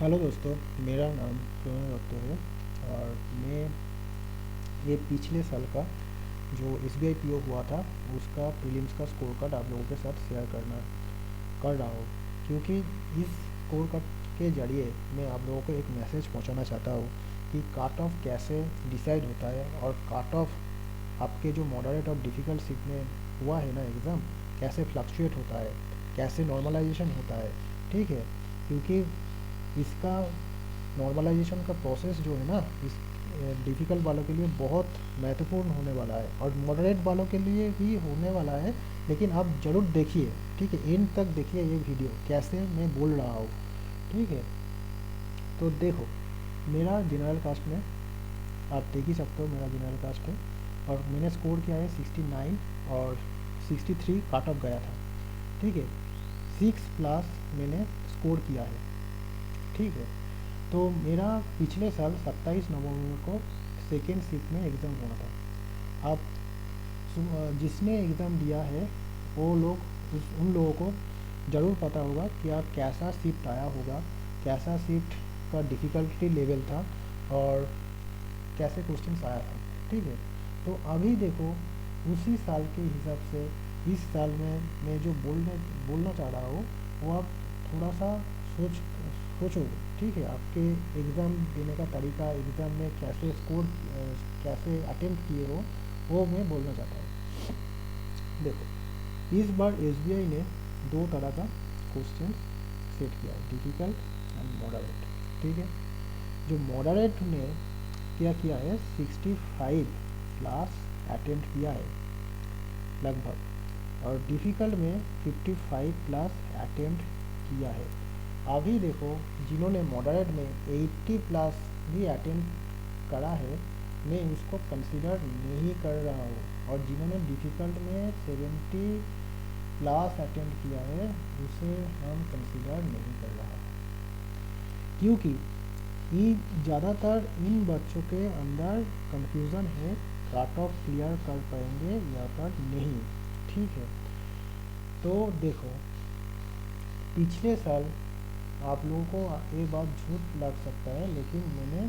Hello दोस्तों, मेरा नाम रोहन दत्तो है। और मैं ये पिछले साल का जो SBI PO हुआ था उसका प्रीलिम्स का स्कोर कार्ड आप लोगों के साथ शेयर कर रहा हूँ, क्योंकि इस स्कोर कार्ड के जरिए मैं आप लोगों को एक मैसेज पहुंचाना चाहता हूँ कि काट ऑफ कैसे डिसाइड होता है और काट ऑफ आपके जो मॉडरेट और डिफ़िकल्ट सीट में हुआ है ना एग्ज़ाम, कैसे फ्लक्चुएट होता है, कैसे नॉर्मलाइजेशन होता है। ठीक है, क्योंकि इसका नॉर्मलाइजेशन का प्रोसेस जो है ना इस डिफ़िकल्ट वालों के लिए बहुत महत्वपूर्ण होने वाला है और मॉडरेट वालों के लिए भी होने वाला है। लेकिन आप ज़रूर देखिए, ठीक है, एंड तक देखिए ये वीडियो कैसे मैं बोल रहा हूँ। ठीक है, तो देखो, मेरा जनरल कास्ट में आप देख ही सकते हो, मेरा जनरल कास्ट है और मैंने स्कोर किया है 69 और 63 काट ऑफ गया था। ठीक है, 6+ मैंने स्कोर किया है। ठीक है, तो मेरा पिछले साल 27 नवंबर को सेकेंड शिफ्ट में एग्ज़ाम हुआ था। आप जिसने एग्ज़ाम दिया है वो लोग उन लोगों को ज़रूर पता होगा कि आप कैसा शिफ्ट आया होगा, कैसा शिफ्ट का डिफ़िकल्टी लेवल था और कैसे क्वेश्चंस आया था। ठीक है, तो अभी देखो, उसी साल के हिसाब से इस साल में मैं जो बोलना चाह रहा हूँ वो आप थोड़ा सा सोचो। ठीक है, आपके एग्ज़ाम देने का तरीका, एग्ज़ाम में कैसे स्कोर कैसे अटेम्प्ट किए हो, वो मैं बोलना चाहता हूँ। देखो, इस बार SBI ने दो तरह का क्वेश्चन सेट किया है, डिफ़िकल्ट एंड मॉडरेट। ठीक है, जो मॉडरेट ने क्या किया है, 65+ अटेम्प्ट किया है लगभग, और डिफ़िकल्ट में 55+ अटेम्प्ट किया है। अभी देखो, जिन्होंने मॉडरेट में 80+ भी अटेम्प्ट करा है, मैं उसको कंसिडर नहीं कर रहा हूँ, और जिन्होंने डिफ़िकल्ट में 70+ अटेम्प्ट किया है उसे हम कंसिडर नहीं कर रहा, क्योंकि ये ज़्यादातर इन बच्चों के अंदर कंफ्यूजन है, काट ऑफ क्लियर कर पाएंगे या पर नहीं। ठीक है, तो देखो, पिछले साल आप लोगों को ये बात झूठ लग सकता है, लेकिन मैंने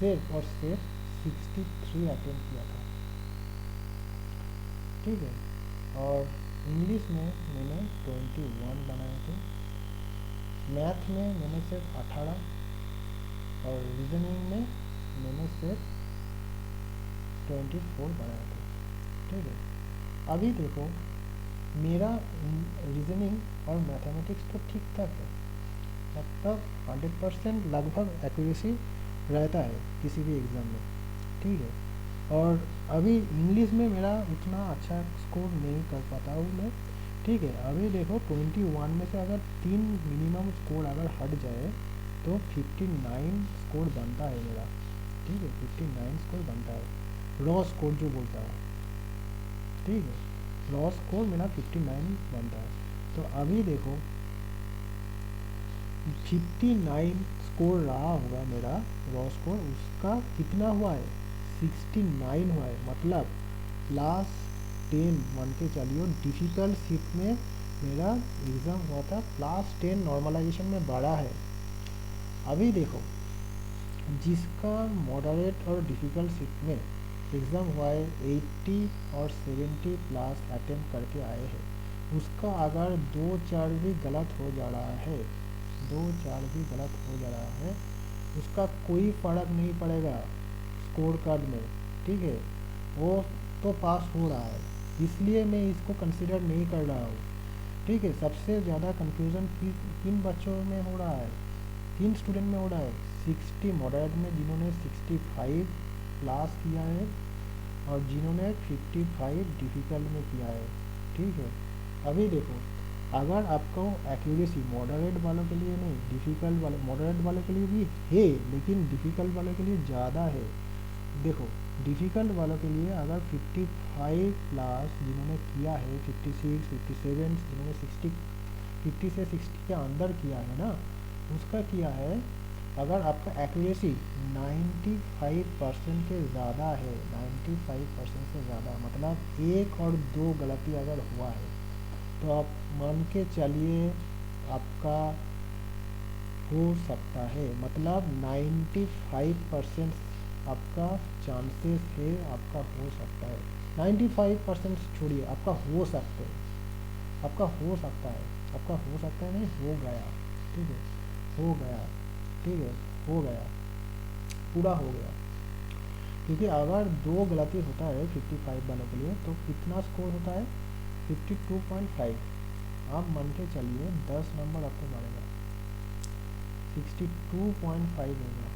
सिर्फ और सिर्फ 63 अटेम्प्ट किया था। ठीक है, और इंग्लिश में मैंने 21 बनाए थे, मैथ में मैंने सिर्फ 18 और रीजनिंग में मैंने सिर्फ 24 बनाए थे। ठीक है, अभी देखो, मेरा रीजनिंग और मैथमेटिक्स तो ठीक ठाक है, मतलब 100% लगभग एक्यूरेसी रहता है किसी भी एग्ज़ाम में। ठीक है, और अभी इंग्लिश में मेरा उतना अच्छा स्कोर नहीं कर पाता हूँ मैं। ठीक है, अभी देखो, 21 में से अगर 3 मिनिमम स्कोर अगर हट जाए तो 59 स्कोर बनता है मेरा। ठीक है, 59 स्कोर बनता है, रॉ स्कोर जो बोलता है। ठीक है, रॉ स्कोर मेरा 59 बनता है। तो अभी देखो, 59 स्कोर रहा होगा मेरा रॉ स्कोर, उसका कितना हुआ है, 69 हुआ है। मतलब +10 मान के चलिए, डिफ़िकल्ट शिफ्ट में मेरा एग्ज़ाम हुआ था, +10 नॉर्मलाइजेशन में बढ़ा है। अभी देखो, जिसका मॉडरेट और डिफ़िकल्ट शिफ्ट में एग्ज़ाम हुआ है, 80 और 70+ अटेम्प्ट करके आए हैं, उसका अगर 2-4 भी गलत हो जा रहा है, 2-4 भी गलत हो जा रहा है, उसका कोई फ़र्क नहीं पड़ेगा स्कोर कार्ड में। ठीक है, वो तो पास हो रहा है, इसलिए मैं इसको कंसिडर नहीं कर रहा हूँ। ठीक है, सबसे ज़्यादा कंफ्यूजन किन बच्चों में हो रहा है, किन स्टूडेंट में हो रहा है, 60 मॉडरेट में जिन्होंने 65+ किया है और जिन्होंने 55 डिफ़िकल्ट में किया है। ठीक है, अभी देखो, अगर आपको एक्यूरेसी मॉडरेट वालों के लिए नहीं, डिफ़िकल्ट वाले, मॉडरेट वालों के लिए भी है लेकिन डिफ़िकल्ट वालों के लिए ज़्यादा है। देखो, डिफ़िकल्ट वालों के लिए अगर 55+ जिन्होंने किया है, 56, 57 जिन्होंने 60, 50 से 60 के अंदर किया है ना, उसका किया है, अगर आपका एक्यूरेसी 95% के ज़्यादा है, 95% से ज़्यादा, मतलब 1 और 2 गलती अगर हुआ है, तो आप मान के चलिए आपका हो सकता है, मतलब 95% आपका चांसेस है, आपका हो सकता है। 95% छोड़िए, आपका हो सकते है, आपका हो सकता है, आपका हो सकता है नहीं, हो गया, ठीक है, हो गया, ठीक है, हो गया, पूरा हो गया। क्योंकि अगर दो गलती होता है 55 वालों के लिए तो कितना स्कोर होता है, 52.5। आप मान के चलिए 10 नंबर आपको मारेगा, 62.5 होगा,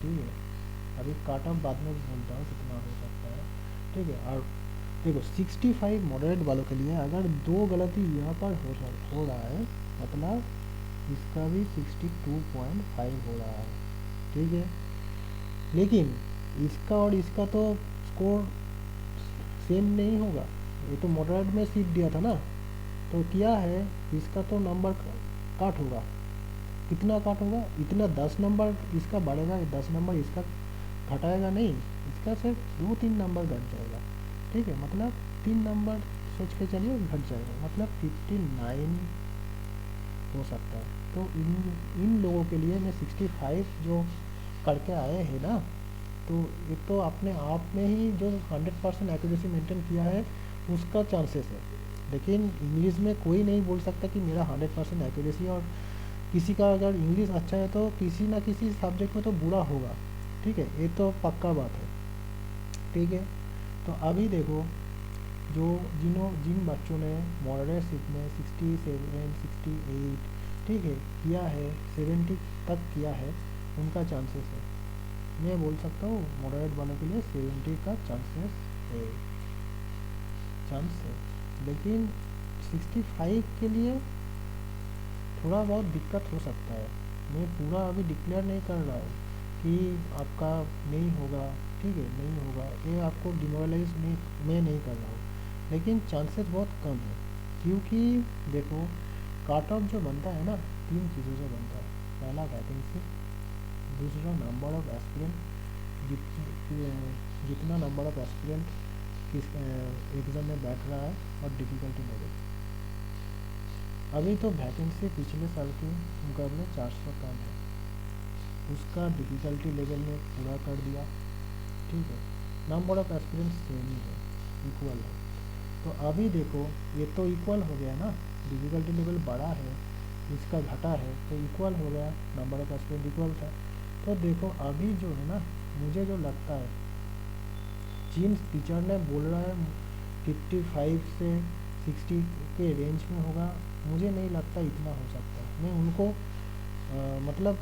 ठीक है। अभी काट ऑफ बाद में बोलता हूँ कितना हो सकता है, ठीक है। और देखो 65 मॉडरेट वालों के लिए अगर दो गलती यहाँ पर हो रहा है, मतलब इसका भी 62.5 हो रहा है, ठीक है। लेकिन इसका और इसका तो स्कोर सेम नहीं होगा, ये तो मॉडरेट में सीट दिया था ना, तो क्या है, इसका तो नंबर काट होगा, कितना काट होगा, इतना 10 नंबर इसका बढ़ेगा, 10 नंबर इसका घटाएगा नहीं, इसका सिर्फ 2-3 नंबर घट जाएगा, ठीक है। मतलब 3 नंबर सोच के चलिए घट जाएगा, मतलब 59 हो सकता है। तो इन लोगों के लिए मैं 65 जो करके आए हैं ना, तो ये तो अपने आप में ही जो 100% एक्यूरेसी मेंटेन किया है उसका चांसेस है। लेकिन इंग्लिश में कोई नहीं बोल सकता कि मेरा 100% एक्यूरेसी, और किसी का अगर इंग्लिश अच्छा है तो किसी ना किसी सब्जेक्ट में तो बुरा होगा, ठीक है, ये तो पक्का बात है, ठीक है। तो अभी देखो, जो जिन बच्चों ने मॉडरेट में 67, 68, ठीक है, किया है, 70 तक किया है, उनका चांसेस है, मैं बोल सकता हूँ मॉडरेट वालों के लिए 70 का चांसेस है, चांस है। लेकिन 65 के लिए थोड़ा बहुत दिक्कत हो सकता है, मैं पूरा अभी डिक्लेयर नहीं कर रहा हूँ कि आपका नहीं होगा, ठीक है, नहीं होगा, ये आपको डिमोरलाइज नहीं, मैं नहीं कर रहा हूँ, लेकिन चांसेस बहुत कम है। क्योंकि देखो, काट ऑफ जो बनता है ना, 3 चीज़ों से बनता है, पहला वैकेंसी, दूसरा नंबर ऑफ एस्पिरेंट, जितना नंबर ऑफ एस्पिरेंट किस एग्ज़ाम में बैठ रहा है, और डिफ़िकल्टी लेवल। अभी तो वैकेंसी पिछले साल के मुकाबले 400 कम है, उसका डिफ़िकल्टी लेवल में पूरा कर दिया, ठीक है। नंबर ऑफ एस्पिरेंट्स सेम ही है, इक्वल है। तो अभी देखो, ये तो इक्वल हो गया ना, डिफ़िकल्टी लेवल बड़ा है, इसका घटा है, तो इक्वल हो गया, नंबर ऑफ एस्पिरेंट इक्वल था। तो देखो अभी जो है ना, मुझे जो लगता है, जिन टीचर ने बोल रहा है 55 से 60 के रेंज में होगा, मुझे नहीं लगता इतना हो सकता। मैं उनको मतलब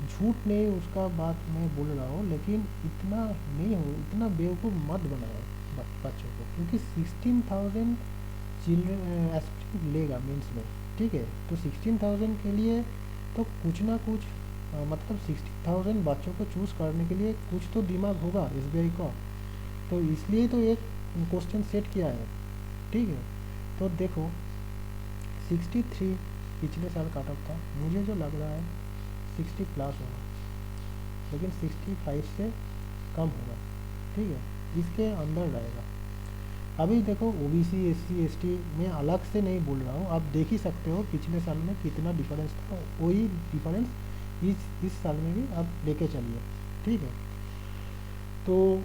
झूठ नहीं उसका बात मैं बोल रहा हूँ, लेकिन इतना नहीं हो, इतना बेवकूफ़ मत बनाओ बच्चों को, क्योंकि 16,000 चिल्ड्रेन एस्पिरेंट लेगा मीन्स में, ठीक है। तो 16,000 के लिए तो कुछ ना कुछ मतलब 60,000 बच्चों को चूज़ करने के लिए कुछ तो दिमाग होगा एसबीआई का, तो इसलिए तो एक क्वेश्चन सेट किया है, ठीक है। तो देखो 63 पिछले साल काट ऑफ था, मुझे जो लग रहा है 60 प्लस होगा, लेकिन 65 से कम होगा, ठीक है, इसके अंदर रहेगा। अभी देखो ओबीसी एससी एसटी में अलग से नहीं बोल रहा हूँ, आप देख ही सकते हो पिछले साल में कितना डिफरेंस था, वही डिफरेंस इस साल में भी आप लेके चलिए, ठीक है। तो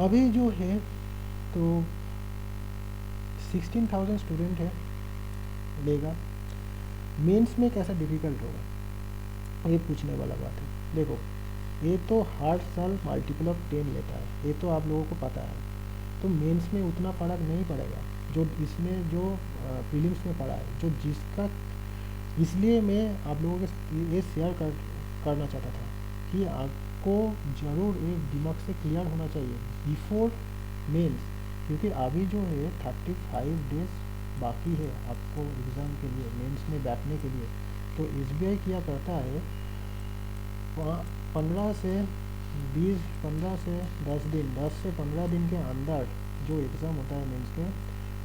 अभी जो है, तो 16,000 स्टूडेंट है लेगा, मेंस में कैसा डिफ़िकल्ट होगा, ये पूछने वाला बात है। देखो ये तो हर साल मल्टीपल ऑफ 10 लेता है, ये तो आप लोगों को पता है, तो मेंस में उतना फ़र्क नहीं पड़ेगा जो इसमें जो प्रीलिम्स में पड़ा है, जो जिसका, इसलिए मैं आप लोगों के ये शेयर करना चाहता था कि आपको ज़रूर एक दिमाग से क्लियर होना चाहिए बिफोर मेंस, क्योंकि अभी जो है 35 डेज बाकी है आपको एग्ज़ाम के लिए, मेंस में बैठने के लिए। तो एसबीआई क्या करता है, 15 से 10 से 15 दिन के अंदर जो एग्ज़ाम होता है मेंस के,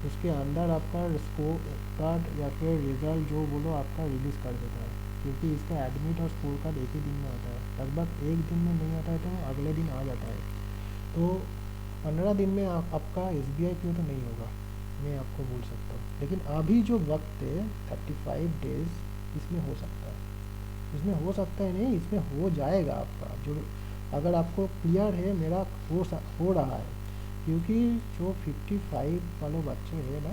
उसके अंदर आपका स्कोर कार्ड या फिर रिज़ल्ट जो बोलो आपका रिलीज़ कर देता है, क्योंकि इसका एडमिट और स्कोर कार्ड एक ही दिन में होता है, लगभग एक दिन में नहीं आता है तो अगले दिन आ जाता है। तो 15 दिन में आपका एसबीआई पीओ तो नहीं होगा, मैं आपको बोल सकता हूँ, लेकिन अभी जो वक्त है 35 डेज, इसमें हो सकता है, इसमें हो सकता है नहीं, इसमें हो जाएगा आपका। जो अगर आपको क्लियर है मेरा हो रहा है, क्योंकि जो 55 वालों बच्चे हैं ना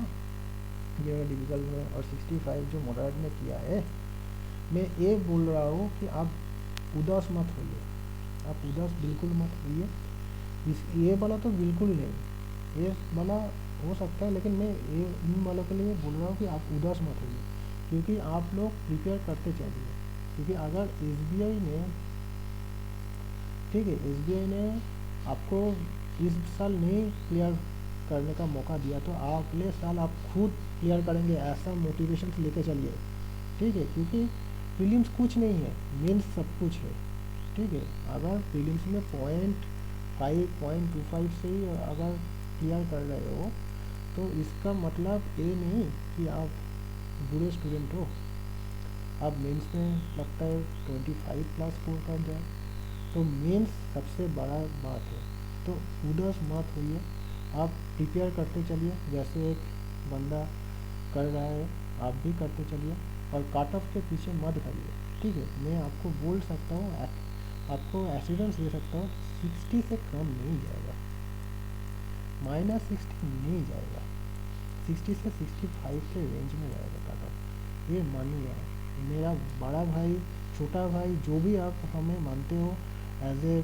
जो डिफिकल्ट में और 65 जो मॉडरेट में किया है, मैं ये बोल रहा हूँ कि आप उदास मत होइए, आप उदास बिल्कुल मत होइए। इस ये वाला तो बिल्कुल नहीं, ये वाला हो सकता है, लेकिन मैं ये इन वालों के लिए बोल रहा हूँ कि आप उदास मत होइए, क्योंकि आप लोग प्रिपेयर करते चलिए। क्योंकि अगर एसबीआई ने, ठीक है, एसबीआई ने आपको इस साल नहीं क्लियर करने का मौका दिया, तो अगले साल आप खुद क्लियर करेंगे, ऐसा मोटिवेशन लेके चलिए, ठीक है। क्योंकि प्रीलिम्स कुछ नहीं है, मेंस सब कुछ है, ठीक है। अगर प्रीलिम्स में 0.25 से ही अगर क्लियर कर रहे हो, तो इसका मतलब ये नहीं कि आप बुरे स्टूडेंट हो। आप मेंस में लगता है 25 प्लस स्कोर कर जाए, तो मेंस सबसे बड़ा बात है। तो उदास मत होइए, आप प्रिपेयर करते चलिए, जैसे एक बंदा कर रहा है आप भी करते चलिए, और कट ऑफ के पीछे मत भागिए, ठीक है। मैं आपको बोल सकता हूँ, आपको एश्योरेंस दे सकता हूँ, 60 से कम नहीं जाएगा, -60 नहीं जाएगा, 60 से 65 के रेंज में जाएगा कट ऑफ, ये मानिए। मेरा बड़ा भाई, छोटा भाई, जो भी आप हमें मानते हो एज ए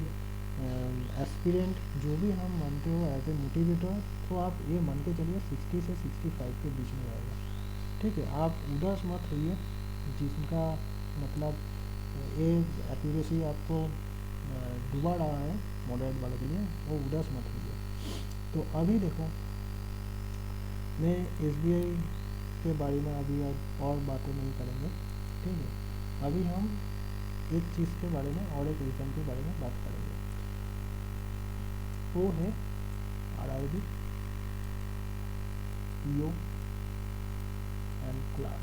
एस्पिरेंट, जो भी हम मानते हो एज ए मोटिवेटर, तो आप ये मान के चलिए 60 से 65 के बीच में आएगा, ठीक है। आप उदास मत होइए, जिसका मतलब ये एक्यूरेसी आपको डुबा रहा है मॉडरेट वालों के लिए, वो उदास मत होइए। तो अभी देखो, मैं एसबीआई के बारे में अभी अब और बातें नहीं करेंगे, ठीक है। अभी हम एक चीज़ के बारे में और एक एग्जाम के बारे में बात करेंगे, वो है RRB PO and clerk.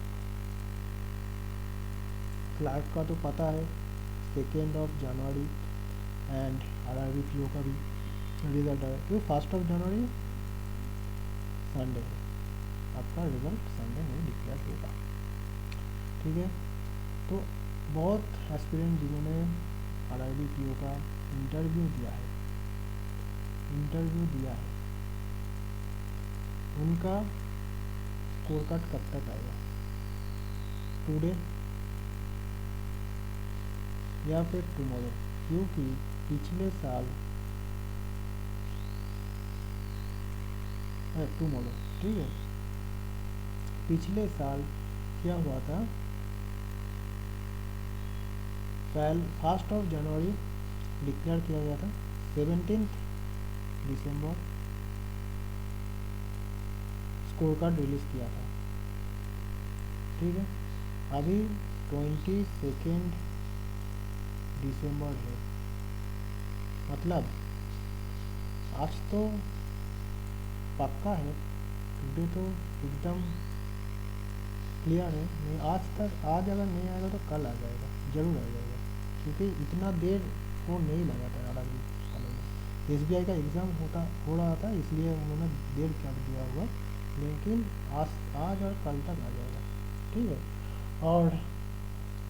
Clerk का तो पता है 2 जनवरी, एंड आरआरबी पीओ का भी रिजल्ट आया, क्योंकि 1 जनवरी संडे है, आपका रिजल्ट संडे में डिक्लेयर होगा, ठीक है। तो बहुत एस्पिरेंट जिन्होंने आरआरबी पीओ का इंटरव्यू दिया है, उनका स्कोर कार्ड कब तक आएगा? टुडे या फिर टुमारो? क्योंकि पिछले साल टुमारो, ठीक है, पिछले साल क्या हुआ था, 1 जनवरी डिक्लेयर किया गया था, 17 दिसंबर स्कोर कार्ड रिलीज़ किया था, ठीक है। अभी 22 दिसंबर है, मतलब आज तो पक्का है, टुडे तो एकदम क्लियर है, नहीं आज अगर नहीं आएगा तो कल आ जाएगा, ज़रूर आ जाएगा, क्योंकि इतना देर वो नहीं लगा था आरआरबी वालों में। एसबीआई का एग्ज़ाम हो रहा था, इसलिए उन्होंने देर कर दिया हुआ, लेकिन आज और कल तक आ जाएगा, ठीक है। और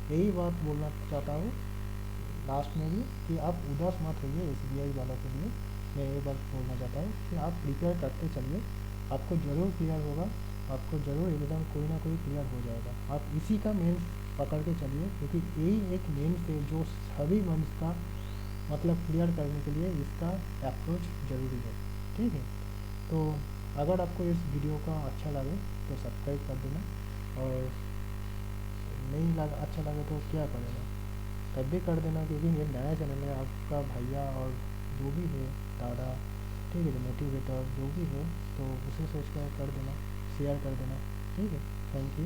यही बात बोलना चाहता हूँ लास्ट में भी, कि आप उदास मत होइए एसबीआई वालों के लिए। मैं ये बात बोलना चाहता हूँ कि आप प्रिपेयर करते चलिए, आपको ज़रूर क्लियर होगा, आपको ज़रूर एग्ज़ाम कोई ना कोई क्लियर हो जाएगा। आप इसी का मेंस पकड़ के चलिए, क्योंकि यही एक मेंस है जो सभी मंथ्स का मतलब क्लियर करने के लिए इसका अप्रोच ज़रूरी है, ठीक है। तो अगर आपको इस वीडियो का अच्छा लगे तो सब्सक्राइब कर देना, और नहीं लगा अच्छा लगे तो क्या करेगा, तब भी कर देना, क्योंकि ये नया चैनल है, आपका भैया और जो भी है दादा, ठीक है, मोटिवेटर जो भी है, तो उसे सोच कर देना, शेयर कर देना, ठीक है। Thank you.